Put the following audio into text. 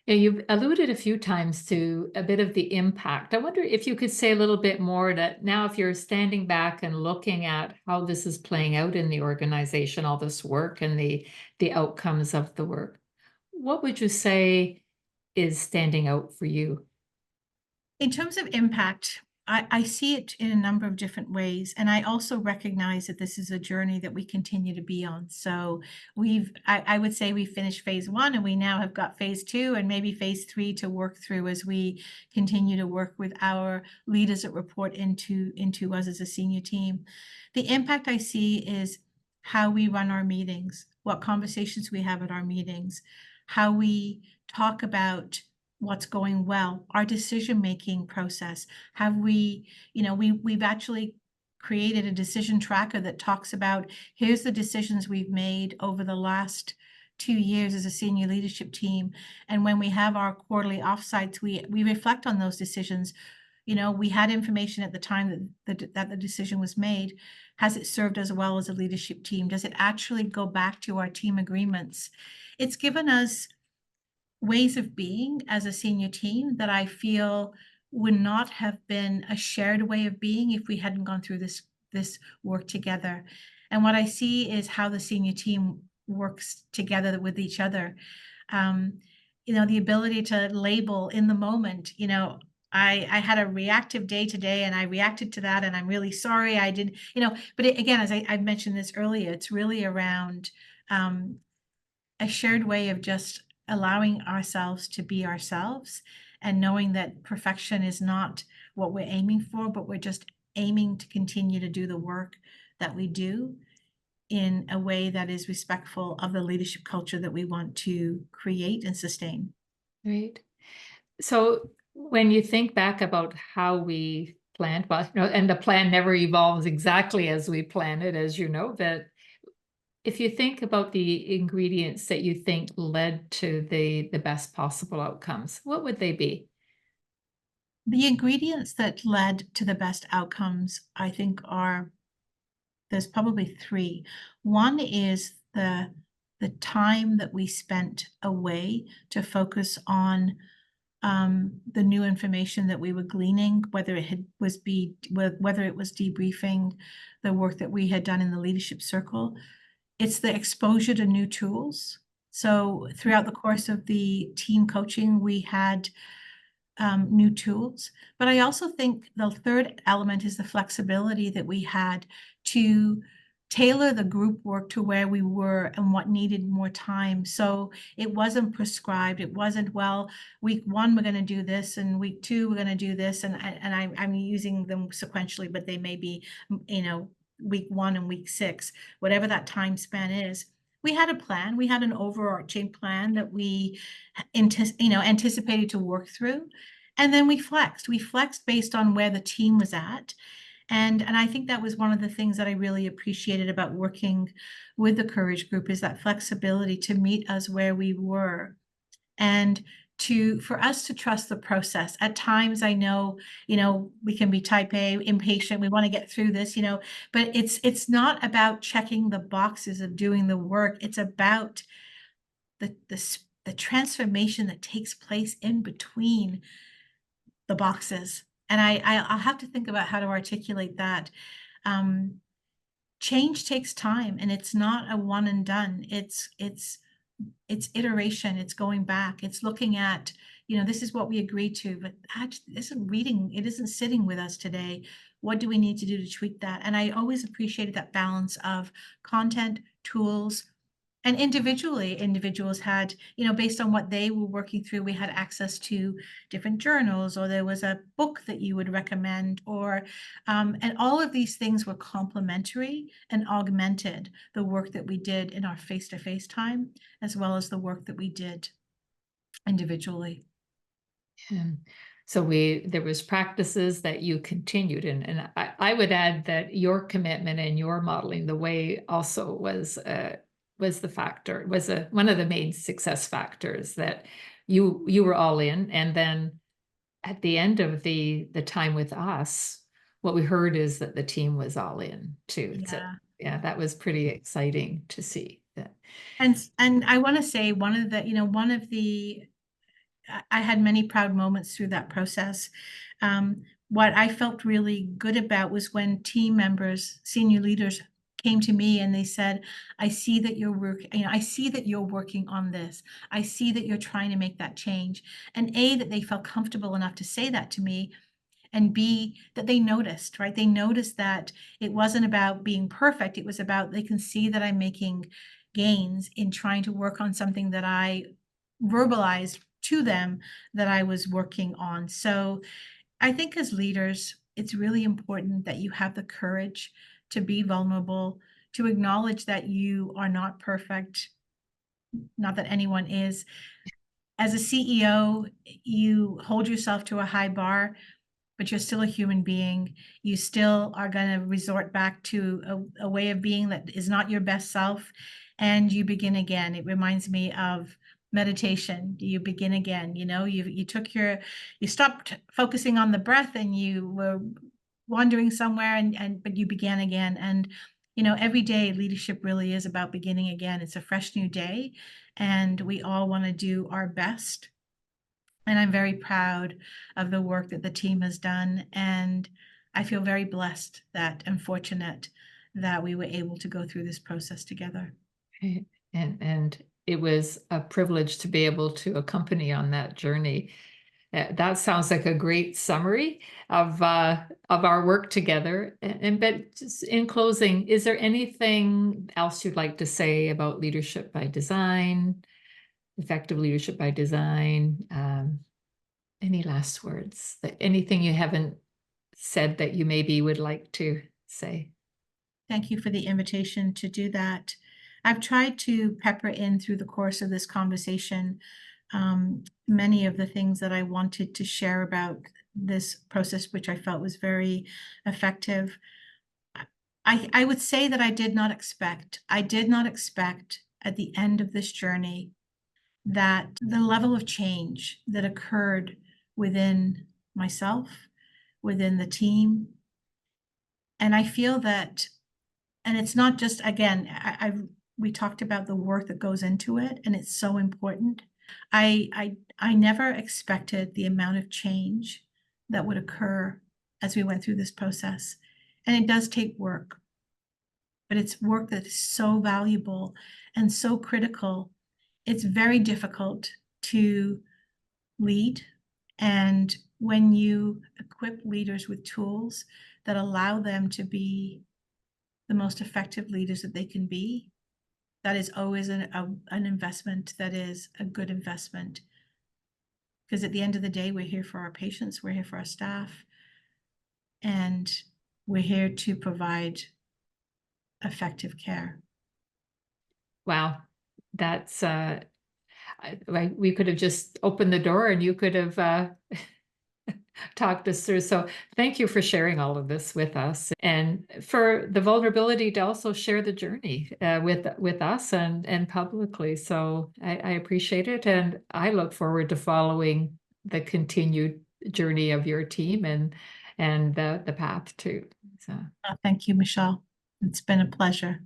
Yeah, you've alluded a few times to a bit of the impact. I wonder if you could say a little bit more that now if you're standing back and looking at how this is playing out in the organization, all this work and the outcomes of the work, what would you say is standing out for you? In terms of impact, I see it in a number of different ways. And I also recognize that this is a journey that we continue to be on. So I would say we finished phase one and we now have got phase two and maybe phase three to work through as we continue to work with our leaders that report into us as a senior team. The impact I see is how we run our meetings, what conversations we have at our meetings, how we talk about what's going well, our decision-making process. Have we, we've actually created a decision tracker that talks about here's the decisions we've made over the last 2 years as a senior leadership team. And when we have our quarterly offsites, we reflect on those decisions. We had information at the time that the decision was made. Has it served us well as a leadership team? Does it actually go back to our team agreements? It's given us ways of being as a senior team that I feel would not have been a shared way of being if we hadn't gone through this work together. And what I see is how the senior team works together with each other. The ability to label in the moment, I had a reactive day today and I reacted to that and I'm really sorry I didn't, but again, as I mentioned this earlier, it's really around a shared way of just allowing ourselves to be ourselves and knowing that perfection is not what we're aiming for, but we're just aiming to continue to do the work that we do in a way that is respectful of the leadership culture that we want to create and sustain. Right. So when you think back about how we planned, well, and the plan never evolves exactly as we plan it, as you know, but if you think about the ingredients that you think led to the best possible outcomes, what would they be? The ingredients that led to the best outcomes, I think, there's probably three. One is the time that we spent away to focus on the new information that we were gleaning, whether it was debriefing the work that we had done in the leadership circle. It's the exposure to new tools. So throughout the course of the team coaching, we had new tools. But I also think the third element is the flexibility that we had to tailor the group work to where we were and what needed more time. So it wasn't prescribed. It wasn't, well, week one, we're going to do this, and week two, we're going to do this. And I'm using them sequentially, but they may be, week one and week six, whatever that time span is. We had a plan. We had an overarching plan that we anticipated to work through. And then we flexed. We flexed based on where the team was at. And I think that was one of the things that I really appreciated about working with the Courage Group, is that flexibility to meet us where we were and for us to trust the process. At times, I know, we can be type A, impatient. We want to get through this, but it's not about checking the boxes of doing the work. It's about the transformation that takes place in between the boxes. And I'll have to think about how to articulate that. Change takes time, and it's not a one and done. It's iteration. It's going back. It's looking at, this is what we agreed to, but that it isn't sitting with us today. What do we need to do to tweak that? And I always appreciated that balance of content, tools, and individuals had, based on what they were working through, we had access to different journals, or there was a book that you would recommend, and all of these things were complementary and augmented the work that we did in our face-to-face time, as well as the work that we did individually. And so there was practices that you continued, and I would add that your commitment and your modeling the way also was the factor, was one of the main success factors, that you were all in. And then at the end of the time with us, what we heard is that the team was all in too. Yeah. So yeah, that was pretty exciting to see that. And I want to say one of the I had many proud moments through that process. What I felt really good about was when team members, senior leaders came to me and they said, I see that I see that you're working on this. I see that you're trying to make that change. And A, that they felt comfortable enough to say that to me, and B, that they noticed, right? They noticed that it wasn't about being perfect. It was about they can see that I'm making gains in trying to work on something that I verbalized to them that I was working on. So I think as leaders, it's really important that you have the courage to be vulnerable, to acknowledge that you are not perfect, not that anyone is. As a CEO, you hold yourself to a high bar, but you're still a human being. You still are going to resort back to a way of being that is not your best self, and you begin again. It reminds me of meditation. You begin again. You stopped focusing on the breath and you were wandering somewhere, and but you began again. And every day leadership really is about beginning again. It's a fresh new day, and we all want to do our best, and I'm very proud of the work that the team has done. And I feel very blessed and fortunate that we were able to go through this process together. Right. And it was a privilege to be able to accompany on that journey. That sounds like a great summary of our work together. But just in closing, is there anything else you'd like to say about leadership by design, effective leadership by design? Any last words? Anything you haven't said that you maybe would like to say? Thank you for the invitation to do that. I've tried to pepper in through the course of this conversation many of the things that I wanted to share about this process, which I felt was very effective. I would say that I did not expect at the end of this journey that the level of change that occurred within myself, within the team. And I feel that, and it's not just, again, we talked about the work that goes into it, and it's so important. I never expected the amount of change that would occur as we went through this process. And it does take work, but it's work that is so valuable and so critical. It's very difficult to lead. And when you equip leaders with tools that allow them to be the most effective leaders that they can be, that is always an investment that is a good investment. Because at the end of the day, we're here for our patients, we're here for our staff, and we're here to provide effective care. Wow, that's we could have just opened the door and you could have talked us through. So thank you for sharing all of this with us and for the vulnerability to also share the journey with us and publicly. So I appreciate it, and I look forward to following the continued journey of your team and the path too. So Thank you, Michelle. It's been a pleasure.